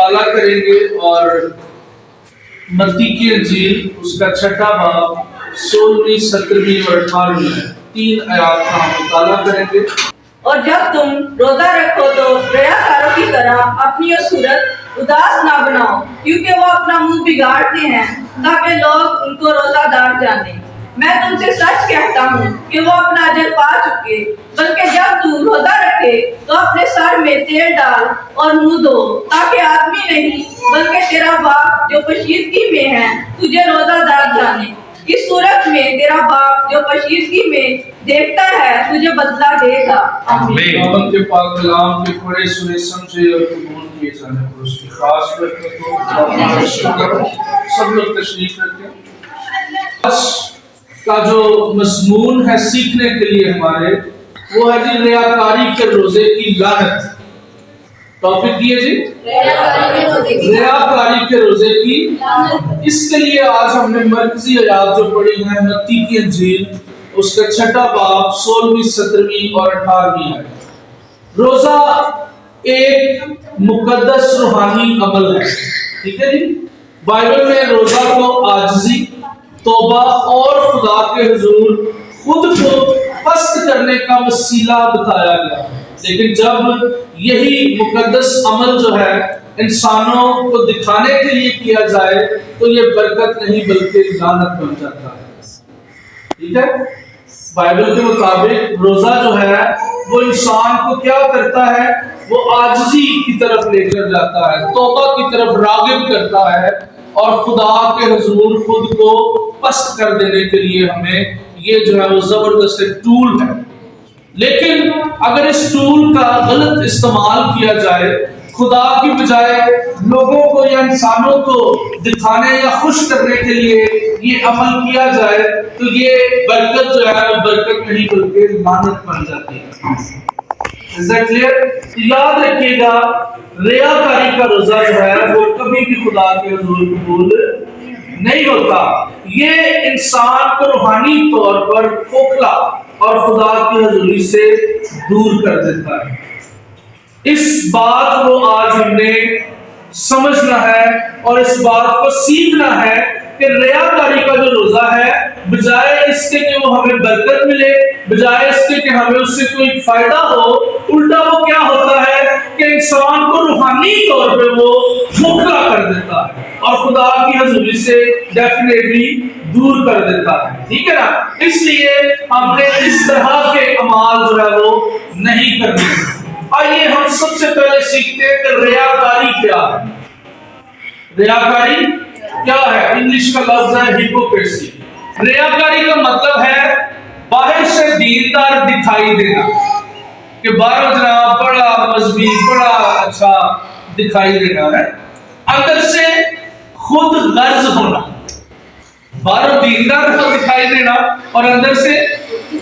مطالعہ کریں گے اور متی کی انجیل اس کا 6واں باب 16ویں 17ویں اور 18ویں 3 آیات کا ہم مطالعہ کریں گے۔ اور جب تم روزہ رکھو تو ریاکاروں کی طرح اپنی یہ صورت اداس نہ بناؤ، کیونکہ وہ اپنا منہ بگاڑتے ہیں تاکہ لوگ ان کو روزہ دار جانیں۔ میں تم سے سچ کہتا ہوں کہ وہ اپنا اجر پا چکے۔ بلکہ جب تو روزہ رکھے تو اپنے سر میں تیل ڈال اور منہ دھو، تاکہ آدمی نہیں بلکہ تیرا باپ جو پوشیدگی میں ہے تجھے روزہ دار جانے۔ اس صورت میں تیرا باپ جو پوشیدگی میں دیکھتا ہے تجھے بدلہ دے گا۔ آمین۔ خداوند کے پاک کلام کے پڑھے سنے سمجھے اور قبول کیے جانے پر اس کی خاص برکت ہو۔ خدا کا شکر ہو۔ سب لوگ تشریف رکھیں۔ آج کا جو مضمون ہے سیکھنے کے لیے ہمارے، وہ ہے جی ریاکاری کے روزے کی لعنت۔ ٹاپک یہ جی ریاکاری کے روزے کی لعنت۔ اس کے لیے آج ہم نے مرکزی آیات جو پڑھی ہیں متی کی انجیل اس کا 6واں باب 16ویں 17ویں اور 18ویں ہے۔ روزہ ایک مقدس روحانی عمل ہے، ٹھیک ہے جی۔ بائبل میں روزہ کو عاجزی، توبہ اور خدا کے حضور خود کو پست کرنے کا وسیلہ بتایا گیا ہے۔ لیکن جب یہی مقدس عمل جو ہے انسانوں کو دکھانے کے لیے کیا جائے تو یہ برکت نہیں بلکہ لعنت بن جاتا ہے، ٹھیک ہے۔ بائبل کے مطابق روزہ جو ہے وہ انسان کو کیا کرتا ہے، وہ عاجزی کی طرف لے کر جاتا ہے، توبہ کی طرف راغب کرتا ہے اور خدا کے حضور خود کو پست کر دینے کے لیے ہمیں یہ جو ہے وہ زبردست ٹول ہے۔ لیکن اگر اس ٹول کا غلط استعمال کیا جائے، خدا کی بجائے لوگوں کو یا انسانوں کو دکھانے یا خوش کرنے کے لیے یہ عمل کیا جائے تو یہ برکت جو ہے وہ برکت نہیں بلکہ لعنت بن جاتی ہے۔ Is that clear؟ یاد رکھیے گا ریاکاری کا روزہ جو ہے وہ کبھی بھی خدا کے حضور قبول نہیں ہوتا۔ یہ انسان کو روحانی طور پر کھوکھلا اور خدا کی حضوری سے دور کر دیتا ہے۔ اس بات کو آج ہم نے سمجھنا ہے اور اس بات کو سیکھنا ہے کہ ریاکاری کا جو روزہ ہے، بجائے اس کے کہ وہ ہمیں برکت ملے، بجائے اس کے کہ ہمیں اس سے کوئی فائدہ ہو، الٹا وہ کیا ہوتا ہے کہ انسان کو روحانی طور پہ وہ کھوکھلا کر دیتا ہے اور خدا کی حضوری سے ڈیفینیٹلی دور کر دیتا ہے، ٹھیک ہے نا۔ اس لیے ہم نے اس طرح کے اعمال جو ہے وہ نہیں کرنے۔ آئیے ہم سب سے پہلے سیکھتے ہیں کہ ریاکاری کیا ہے۔ ریاکاری کیا ہے؟ انگلش کا لفظ ہے ہپوکریسی۔ ریاکاری کا مطلب ہے باہر سے دیندار دکھائی دینا، کہ باہر جناب بڑا مذہبی، بڑا اچھا دکھائی دینا ہے، اندر سے خود غرض ہونا۔ باہر دیندار دکھائی دینا اور اندر سے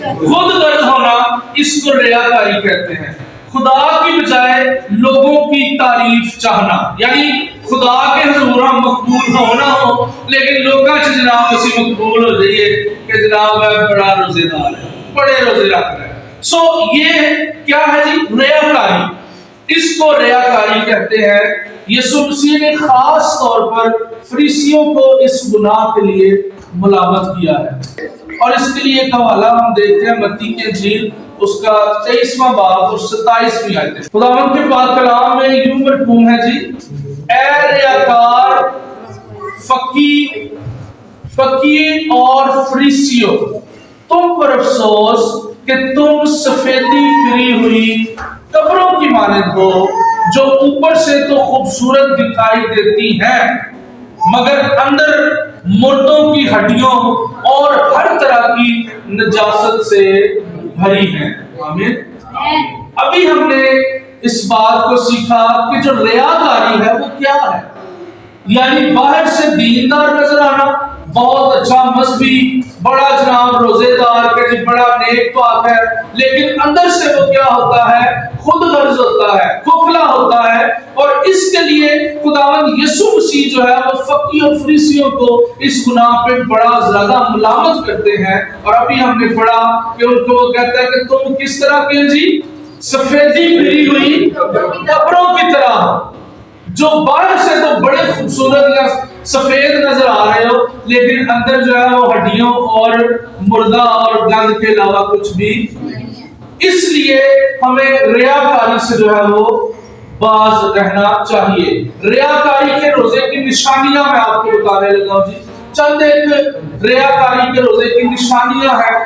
خود غرض ہونا، اس کو ریاکاری کہتے ہیں۔ خدا کی بجائے لوگوں کی تعریف چاہنا، یعنی خدا کے حضور ہم مقبول ہو نہ ہو لیکن لوگوں سے جناب اسی مقبول ہو جائیے کہ جناب بڑا روزے دار ہے، بڑے روزے رکھ رہے ہیں۔ یہ کیا ہے جی؟ ریاکاری۔ اس کو ریاکاری کہتے ہیں۔ یسوع مسیح نے خاص طور پر فریسیوں کو اس گناہ کے لیے ملامت کیا ہے اور اس کے لیے ایک حوالہ ہم دیکھتے ہیں متی کی انجیل اس کا 23واں باب اور 27ویں آیت۔ خداوند کے پاک کلام میں یوں مرقوم ہے جی، اے ریاکار، فقیر اور فریسیوں، تم پر افسوس کہ تم سفیدی پھری ہوئی قبروں کی مانند ہو، جو اوپر سے تو خوبصورت دکھائی دیتی ہیں مگر اندر مردوں کی ہڈیوں اور ہر طرح کی نجاست سے بھری ہیں۔ آمین۔ ابھی ہم نے اس بات کو سیکھا کہ جو ریاکاری ہے وہ کیا ہے، یعنی باہر سے دیندار نظر آنا، بہت اچھا مذہبی، بڑا جناب روزے دار کہ جی بڑا نیک پاک ہے، لیکن اندر سے وہ کیا ہوتا ہے، خود غرض ہوتا ہے، کھوکھلا ہوتا ہے۔ اور اس کے لیے خداوند یسوع مسیح جو ہے وہ فقی اور فریسیوں کو اس گناہ پہ بڑا زیادہ ملامت کرتے ہیں۔ اور ابھی ہم نے پڑھا کہ ان کو وہ کہتا ہے کہ تم کس طرح کے جی، سفیدی پھری ہوئی قبروں کی طرح، جو باہر سے تو بڑے خوبصورت یا سفید نظر آ رہے ہو لیکن اندر جو ہے وہ ہڈیوں اور مردہ اور گند کے علاوہ کچھ بھی نہیں۔ اس لیے ہمیں ریاکاری سے جو ہے وہ باز رہنا چاہیے۔ ریاکاری کے روزے کی نشانیاں میں آپ کو بتانے لگا ہوں جی، چند ایک ریاکاری کے روزے کی نشانیاں ہیں۔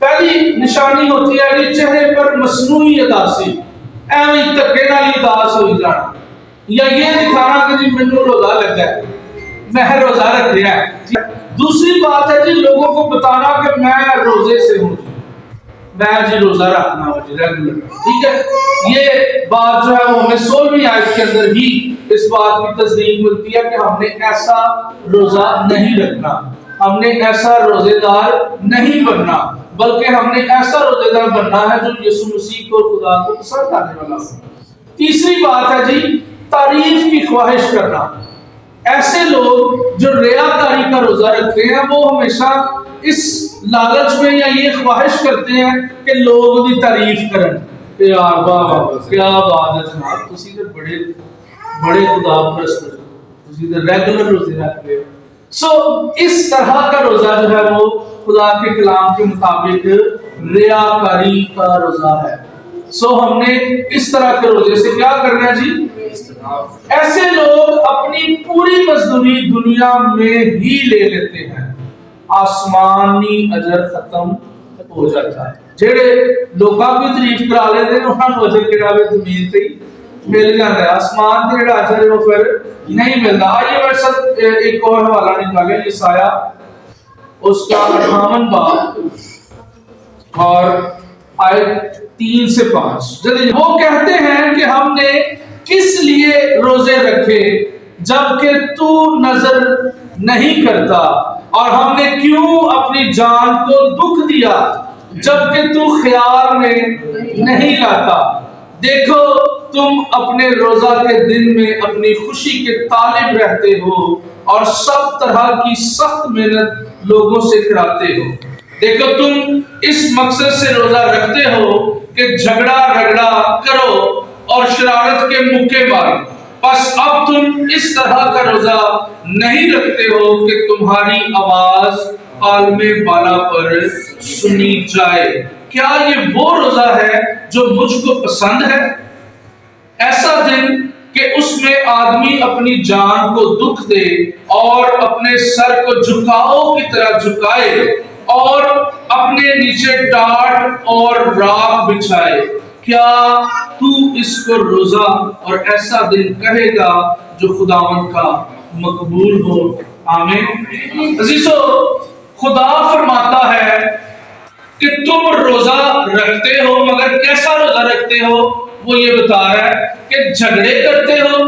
پہلی نشانی ہوتی ہے کہ چہرے پر مصنوعی اداسی، ایویں دھکے نال اداس ہوئی جانا، یا یہ دکھانا کہ جی مینوں روزہ لگا ہے، میں روزہ رکھ رہا ہے۔ دوسری بات ہے جی لوگوں کو بتانا کہ میں روزے سے ہوں، میں جی روزہ رکھنا ہوں جی ریگولر، ٹھیک ہے۔ یہ بات جو ہے وہ ہمیں 16ویں آیت کے اندر ہی اس بات کی تصدیق ملتی ہے کہ ہم نے ایسا روزہ نہیں رکھنا، ہم نے ایسا روزے دار نہیں بننا، بلکہ ہم نے ایسا روزے دار بننا ہے جو یسوع مسیح کو خدا کو پسند آنے والا ہو۔ تیسری بات ہے جی تعریف کی خواہش کرنا۔ ایسے لوگ جو ریاکاری کا روزہ رکھتے ہیں وہ ہمیشہ اس لالچ میں یا یہ خواہش کرتے ہیں کہ لوگ دی تعریف کریں کہ یار واہ کیا بات ہے جناب، تسی تے بڑے خدا پرست ہو، تسی تے ریگولر روزے رکھتے ہو۔ سو اس طرح کا روزہ جو ہے وہ خدا کے کلام کے مطابق ریاکاری کا روزہ ہے۔ سو ہم نے اس طرح کے روزے سے کیا کرنا ہے جی؟ ایسے لوگ اپنی پوری مزدوری دنیا میں ہی لے لیتے ہیں، آسمانی اجر ختم ہو جاتا ہے۔ جڑے لوگاں کی تعریف کرا لیتے ہیں انہاں نوں اجر کہڑا وے زمین تے مل جاتا ہے، آسمان تے جڑا اجر ہے وہ پھر نہیں ملتا۔ آئیے میں سب ایک اور حوالہ نکالیں، یسایہ اس کا 58 باب اور آیت 3 سے 5۔ وہ کہتے ہیں کہ ہم نے کس لیے روزے رکھے جبکہ تو نظر نہیں کرتا، اور ہم نے کیوں اپنی جان کو دکھ دیا جبکہ تو خیال میں نہیں لاتا۔ دیکھو تم اپنے روزہ کے دن میں اپنی خوشی کے طالب رہتے ہو اور سب طرح کی سخت محنت لوگوں سے کراتے ہو۔ دیکھو تم اس مقصد سے روزہ رکھتے ہو کہ جھگڑا رگڑا کرو اور شرارت کے مکے مارو، بس اب تم اس طرح کا روزہ نہیں رکھتے ہو کہ تمہاری آواز عالم بالا پر سنی جائے۔ کیا یہ وہ روزہ ہے جو مجھ کو پسند ہے؟ ایسا دن کہ اس میں آدمی اپنی جان کو دکھ دے اور اپنے سر کو جھکاؤ کی طرح جھکائے اور اپنے نیچے ٹاٹ اور راکھ بچھائے۔ کیا تو اس کو روزہ اور ایسا دن کہے گا جو خداوند کا مقبول ہو؟ آمین۔ عزیزو، خدا فرماتا ہے کہ تم روزہ رکھتے ہو، مگر کیسا روزہ رکھتے ہو؟ وہ یہ بتا رہا ہے کہ جھگڑے کرتے ہو،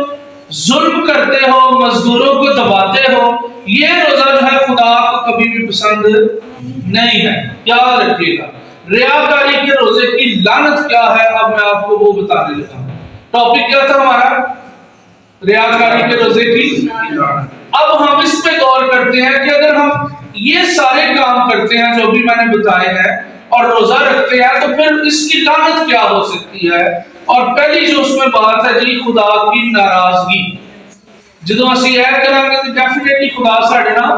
ظلم کرتے ہو، مزدوروں کو دباتے ہو۔ یہ روزہ جو ہے خدا کو کبھی بھی پسند نہیں ہے۔ یاد رکھیے گا، ریاکاری کے روزے کی لعنت کیا ہے، اب میں آپ کو وہ بتانے لگا ہوں۔ ٹاپک کیا تھا ہمارا؟ ریاکاری کے روزے کی لعنت۔ اب ہم اس پہ غور کرتے ہیں کہ اگر ہم یہ سارے کام کرتے ہیں جو بھی میں نے بتائے ہیں اور روزہ رکھتے ہیں تو پھر اس کی لعنت کیا ہو سکتی ہے؟ اور پہلی جو اس میں بات ہے جی خدا کی ناراضگی۔ جدوں اسی یہ کریں گے تو ڈیفینیٹلی خدا ساڈے نال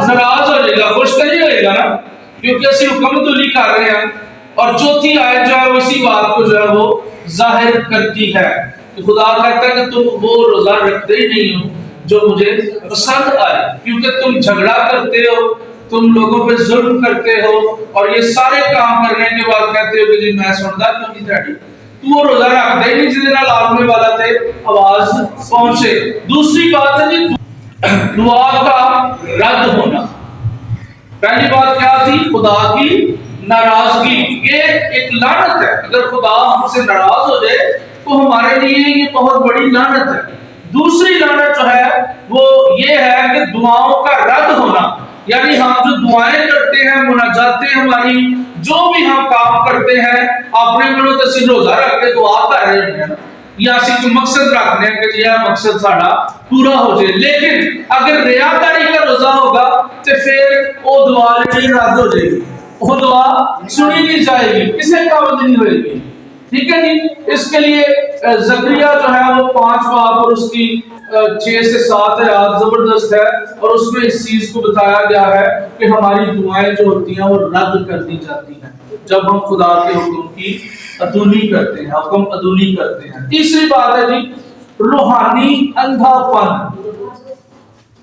ناراض ہو جائے گا، خوش نہیں ہوئے گا نا، کیونکہ اسی حکم تولی کر رہے ہیں۔ اور چوتھی آیت جو ہے وہ اسی بات کو جو ہے وہ ظاہر کرتی ہے کہ خدا کہتا ہے کہ تم وہ روزہ رکھتے ہی نہیں ہو جو مجھے پسند آئے، کیونکہ تم جھگڑا کرتے ہو، تم لوگوں پہ ظلم کرتے ہو، اور یہ سارے کام کرنے کے بعد کہتے ہو کہ جی میں سنتا کیوں نہیں تھا، تو وہ روزہ رکھ دے نہیں جس دن عالم والا تھے آواز پہنچے۔ دوسری بات ہے جی دعا کا رد ہونا۔ پہلی بات کیا تھی؟ خدا کی ناراضگی۔ یہ ایک لعنت ہے، اگر خدا ہم سے ناراض ہو جائے تو ہمارے لیے یہ بہت بڑی لعنت ہے۔ دوسری لعنت جو ہے وہ یہ ہے کہ دعاؤں کا رد ہونا، یعنی ہم جو دعائیں کرتے ہیں، مناجاتیں ہماری، جو بھی ہم کام کرتے ہیں، اپنے منوں تے اسی روزہ رکھ کے دعا کر رہے ہیں یا اسی کوئی مقصد رکھنے ہیں کہ یہ مقصد ساڈا پورا ہو جائے، لیکن اگر ریاکاری کا روزہ ہوگا تو پھر وہ دعا نہیں رد ہو جائے گی، وہ دعا سنی نہیں جائے گی، کسی کام نہیں ہوئے گی۔ ٹھیک ہے جی. اس کے لیے زکریا جو ہے وہ 5 باب اور اس کی 6 سے 7 آیات زبردست ہے، اور اس میں اس چیز کو بتایا گیا ہے کہ ہماری دعائیں جو ہوتی ہیں وہ رد کر دی جاتی ہیں جب ہم خدا کے حکم کی عدولی کرتے ہیں، حکم عدولی کرتے ہیں. تیسری بات ہے جی روحانی اندھا پن.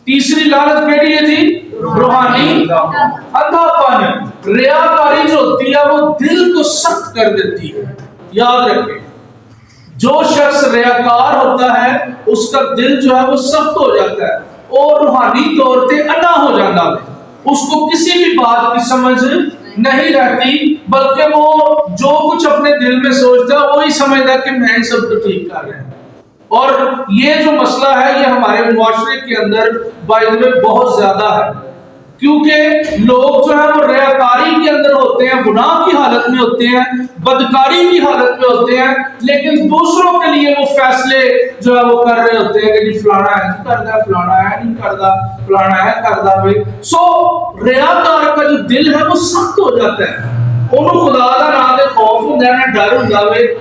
تیسری لعنت کیڑی ہے جی؟ روحانی اندھا پن. ریاکاری جو ہوتی ہے وہ دل کو سخت کر دیتی ہے. یاد رکھیں، جو شخص ریاکار ہوتا ہے اس کا دل جو ہے وہ سخت ہو جاتا ہے اور روحانی طور پہ انا ہو جاتا ہے. اس کو کسی بھی بات کی سمجھ نہیں رہتی، بلکہ وہ جو کچھ اپنے دل میں سوچتا ہے وہی سمجھتا ہے کہ میں سب تو ٹھیک کر رہا ہوں. اور یہ جو مسئلہ ہے یہ ہمارے معاشرے کے اندر بائی میں بہت زیادہ ہے، کیونکہ لوگ جو ہے وہ ریاکاری کے اندر ہوتے ہیں، گناہ کی حالت میں ہوتے ہیں، بدکاری کی حالت میں ہوتے ہیں، لیکن دوسروں کے لیے وہ فیصلے جو ہے وہ کر رہے ہوتے ہیں کہ جی فلانا ہے نہیں کردا، فلانا ہے نہیں کردا، فلانا ہے کردا. بھائی سو ریاکار کا جو دل ہے وہ سخت ہو جاتا ہے. انہوں خدا کا نہ دے خوف ہوں نہ ڈر ہوں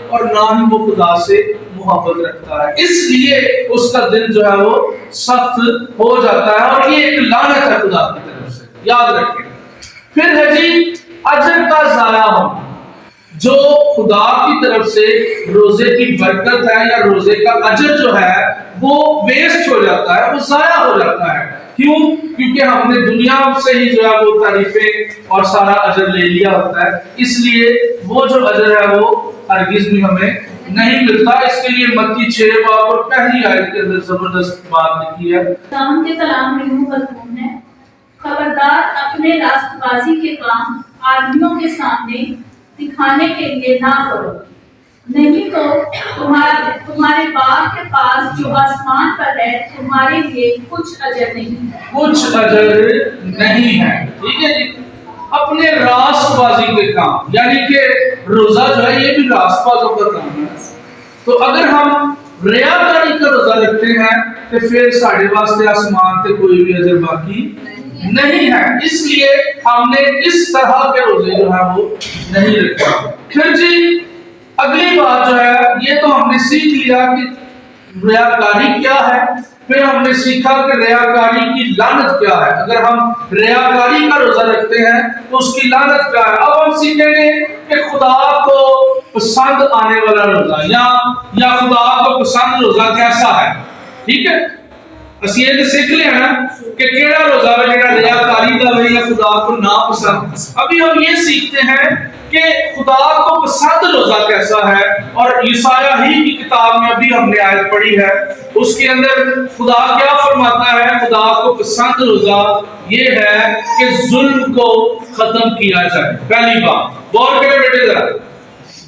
اور نہ ہی وہ خدا سے محبت رکھتا ہے، اس لیے اس کا دل جو ہے وہ سخت ہو جاتا ہے، اور یہ ایک لعنت ہے خدا کی طرف سے. یاد رکھیں. پھر ہے جی اجر کا ضائع ہونا. جو خدا کی طرف سے روزے کی برکت ہے یا روزے کا اجر جو ہے وہ ویسٹ ہو جاتا ہے، وہ ضائع ہو جاتا ہے. کیوں؟ کیونکہ ہم نے دنیا سے ہی جو ہے وہ تعریفیں اور سارا اجر لے لیا ہوتا ہے، اس لیے وہ جو اجر ہے وہ ہرگز بھی ہمیں نہیں ملتا. اس کے لیے متی 6 باب اور پہلی آیت کے اندر زبردست بات لکھی ہے. کام کے کلام میں یوں مضمون ہے، خبردار اپنے راست بازی کے کام آدمیوں کے سامنے دکھانے کے لیے نہ کرو، نہیں تو تمہارے باپ کے پاس جو آسمان پر ہے تمہارے لیے کچھ اجر نہیں ہے. کچھ اجر نہیں ہے. ٹھیک ہے جی. اپنے راست بازی کے کام، یعنی کہ روزہ جو ہے یہ بھی راست بازوں کا کام ہے. تو اگر ہم ریاکاری کا روزہ رکھتے ہیں تو پھر ساڑھے واسطے آسمان تے کوئی بھی اجر باقی نہیں ہے. اس لیے ہم نے اس طرح کے روزے جو ہے وہ نہیں رکھا. پھر جی اگلی بات جو ہے یہ تو ہم نے سیکھ لیا کہ ریاکاری کیا ہے، پھر ہم نے سیکھا کہ ریاکاری کی لعنت کیا ہے. اگر ہم ریاکاری کا روزہ رکھتے ہیں تو اس کی لعنت کیا ہے. اب ہم سیکھیں گے کہ خدا کو پسند آنے والا روزہ یا خدا کو پسند روزہ کیسا ہے. ٹھیک ہے، بس یہ سیکھ لیں نا کہ کیڑا روزہ ہے جڑا ریاکاری دا ہے یا خدا کو ناپسند. ابھی ہم یہ سیکھتے ہیں کہ خدا کو پسند روزہ کیسا ہے. اور یسایہ ہی کی کتاب میں ابھی ہم نے آیت پڑھی ہے، اس کے اندر خدا کیا فرماتا ہے. خدا کو پسند روزہ یہ ہے کہ ظلم کو ختم کیا جائے. پہلی بات غور کریں بیٹے ذرا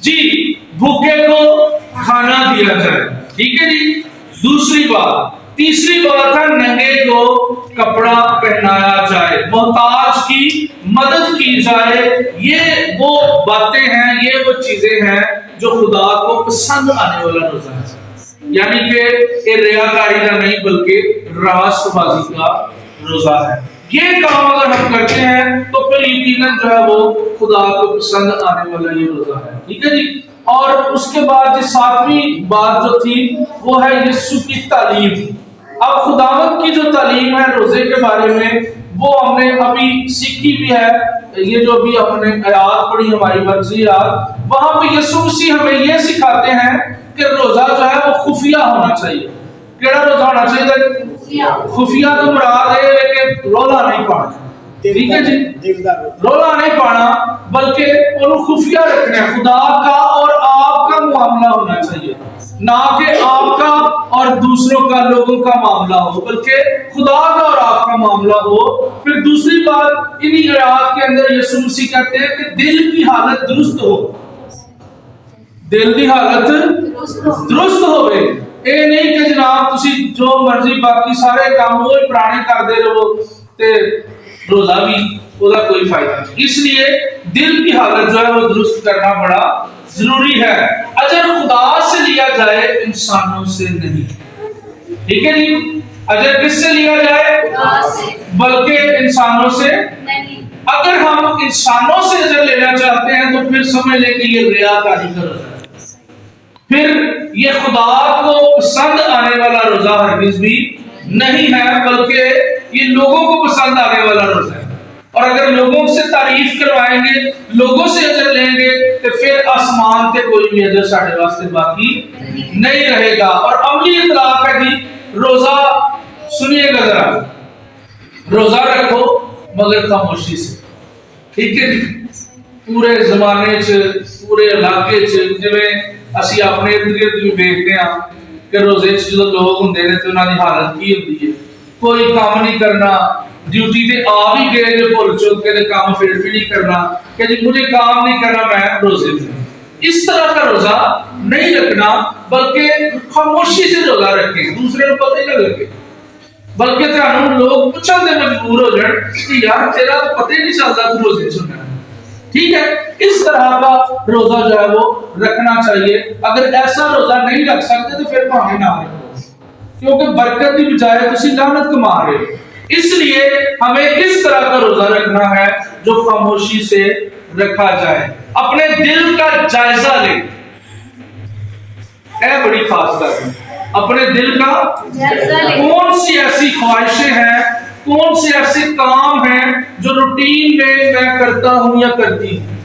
جی، بھوکے کو کھانا دیا جائے. ٹھیک ہے جی. دوسری بات، تیسری بات ہے ننگے کو کپڑا پہنایا جائے، محتاج کی مدد کی جائے. یہ وہ باتیں ہیں، یہ وہ چیزیں ہیں جو خدا کو پسند آنے والا روزہ ہے. یعنی کہ یہ ریاکاری کا نہیں بلکہ راست بازی کا روزہ ہے. یہ کام اگر ہم کرتے ہیں تو پھر یقیناً جو ہے وہ خدا کو پسند آنے والا یہ روزہ ہے. ٹھیک ہے جی. اور اس کے بعد 7ویں بات جو تھی وہ ہے یسوع کی تعلیم. اب خداوند کی جو تعلیم ہے روزے کے بارے میں وہ ہم نے ابھی سیکھی بھی ہے. یہ جو بھی ہم نے آیات پڑھی ہماری مرضی آیات، وہاں پہ یسوع مسیح ہمیں یہ سکھاتے ہیں کہ روزہ جو ہے وہ خفیہ ہونا چاہیے. کیڑا روزہ ہونا چاہیے؟ خفیہ تو مراد ہے کہ رولا نہیں پانا. ٹھیک ہے جی، رولا نہیں پانا بلکہ انہوں خفیہ رکھنا ہے. خدا کا اور آپ کا معاملہ ہونا چاہیے، نہ کہ آپ کا اور دوسروں کا لوگوں کا معاملہ ہو، بلکہ خدا کا اور آپ کا معاملہ ہو. پھر دوسری بات انہی آیات کے اندر یسوع مسیح کہتے ہیں کہ دل کی حالت درست ہو. دل کی حالت درست ہوئے. اے نہیں کہ جناب تسی جو مرضی باقی سارے کام وہی پرانے کر دے رہو تے روزہ بھی اودا کوئی فائدہ نہیں. اس لیے دل کی حالت جو ہے وہ درست کرنا بڑا ضروری ہے. اجر خدا سے لیا جائے، انسانوں سے نہیں. ٹھیک ہے جی. اجر کس سے لیا جائے؟ خدا سے، بلکہ انسانوں سے نہیں. اگر ہم انسانوں سے اجر لینا چاہتے ہیں تو پھر سمجھ لیں کہ یہ ریاکاری کا روزہ ہے. پھر یہ خدا کو پسند آنے والا روزہ ہرگز بھی نہیں ہے، بلکہ یہ لوگوں کو پسند آنے والا روزہ ہے۔ اور اگر لوگوں سے تعریف کروائیں گے، لوگوں سے اجر لیں گے، تو پھر آسمان کے کوئی بھی اجر ساڑھے واسطے باقی نہیں رہے گا۔ اور عملی اطلاق ہے جی روزہ، سنیے گا ذرا، روزہ رکھو مگر خاموشی سے، ٹھیک ہے جی؟ پورے زمانے چ پورے علاقے چ جویں اسی اپنے ارد گرد بھی دیکھتے ہیں کہ روزے چ جو لوگ ہوندے نے تے انہاں دی حالت کی ہوندی ہے، کوئی کام نہیں کرنا، ڈیوٹی تے آ بھی گئے جو بھول چوک کے کام پھر بھی نہیں کرنا کہ جی مجھے کام نہیں کرنا، میں روزے میں۔ اس طرح کا روزہ نہیں رکھنا، بلکہ خاموشی سے روزہ رکھیں، دوسرے کو پتہ ہی نہ لگے، بلکہ تانوں لوگ پوچھن دے مجبور ہو جان کہ یار تیرا پتہ ہی نہیں چلتا تو روزے چھوڑنا، ٹھیک ہے؟ اس طرح کا روزہ جو ہے وہ رکھنا چاہیے۔ اگر ایسا روزہ نہیں رکھ سکتے تو پھر پاویں نہ رکھو، کیونکہ برکت کی بجائے تسی لعنت کما رہے ہو۔ اس لیے ہمیں اس طرح کا روزہ رکھنا ہے جو خاموشی سے رکھا جائے، اپنے دل کا جائزہ لیں، اے بڑی خاص بات ہے، اپنے دل کا جائزہ لیں۔ کون سی ایسی خواہشیں ہیں، کون سے ایسے کام ہیں جو روٹین میں کرتا ہوں یا کرتی ہوں،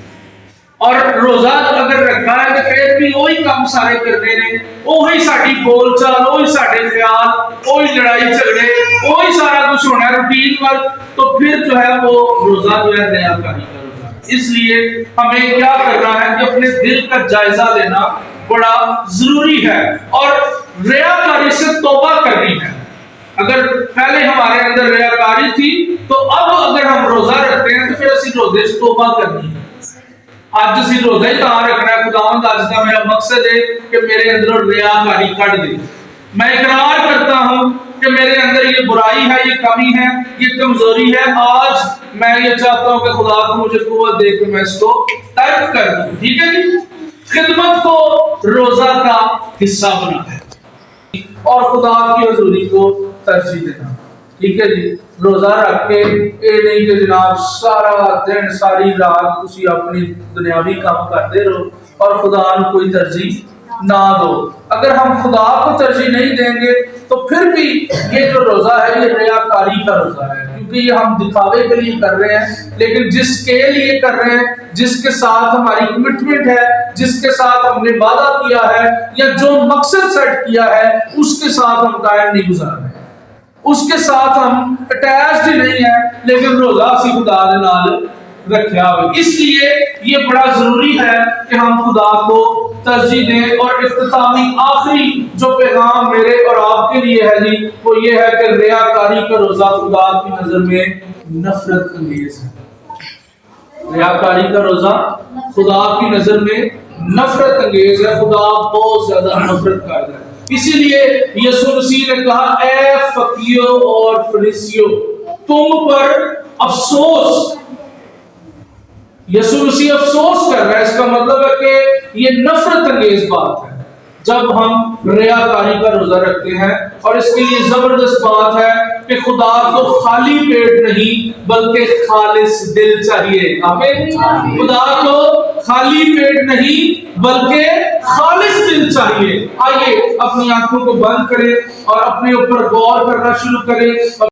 اور روزہ اگر رکھا ہے تو پھر بھی وہی کام سارے کرنے نے، وہی ساری بول چال، وہی سارے خیال، وہی لڑائی جھگڑے، وہی سارا کچھ ہونا ہے روٹین پر، تو پھر جو ہے وہ روزہ جو ہے ریاکاری کا روزہ۔ اس لیے ہمیں کیا کرنا ہے کہ اپنے دل کا جائزہ لینا بڑا ضروری ہے، اور ریاکاری سے توبہ کرنی ہے۔ اگر پہلے ہمارے اندر ریاکاری تھی تو اب اگر ہم روزہ رکھتے ہیں تو پھر اسی روزے سے توبہ کرنی ہے۔ آج اسی روزہ ہی تاں رکھنا ہے، خداوند آج کا میرا مقصد ہے کہ میرے اندر ریاکاری کٹ دے، میں اقرار کرتا ہوں کہ میرے اندر یہ برائی ہے، یہ کمی ہے، یہ کمزوری ہے، آج میں یہ چاہتا ہوں کہ خدا کو مجھے قوت دے کہ میں اس کو ترک کر دوں، ٹھیک ہے جی؟ خدمت کو روزہ کا حصہ بنا ہے اور خدا کی حضوری کو ترجیح دینا، ٹھیک ہے جی؟ روزہ رکھ کے اے نہیں کہ جناب سارا دن ساری رات تسی اپنی دنیاوی کام کرتے رہو اور خدا کو کوئی ترجیح نہ دو۔ اگر ہم خدا کو ترجیح نہیں دیں گے تو پھر بھی یہ جو روزہ ہے یہ ریاکاری کا روزہ ہے، کیونکہ یہ ہم دکھاوے کے لیے کر رہے ہیں، لیکن جس کے لیے کر رہے ہیں، جس کے ساتھ ہماری کمٹمنٹ ہے، جس کے ساتھ ہم نے وعدہ کیا ہے یا جو مقصد سیٹ کیا ہے، اس کے ساتھ ہم قائم نہیں گزار رہے، اس کے ساتھ ہم اٹیچڈ ہی نہیں ہیں، لیکن روزہ سی خدا دے نال رکھیا ہوئے۔ اس لیے یہ بڑا ضروری ہے کہ ہم خدا کو ترجیح دیں۔ اور اختتامی آخری جو پیغام میرے اور آپ کے لیے ہے جی وہ یہ ہے کہ ریاکاری کا روزہ خدا کی نظر میں نفرت انگیز ہے۔ ریاکاری کا روزہ خدا کی نظر میں نفرت انگیز ہے، خدا بہت زیادہ نفرت کرتا ہے۔ اسی لیے یسوع مسیح نے کہا اے فقیوں اور فریسیوں تم پر افسوس۔ یسوع مسیح افسوس کر رہا ہے، اس کا مطلب ہے کہ یہ نفرت انگیز بات ہے جب ہم ریاکاری کا روزہ رکھتے ہیں، اور اس کے لیے زبردست بات ہے کہ خدا کو خالی پیٹ نہیں بلکہ خالص دل چاہیے۔ آمین۔ خدا کو خالی پیٹ نہیں بلکہ خالص دل چاہیے۔ آئیے اپنی آنکھوں کو بند کریں اور اپنے اوپر غور کرنا شروع کریں۔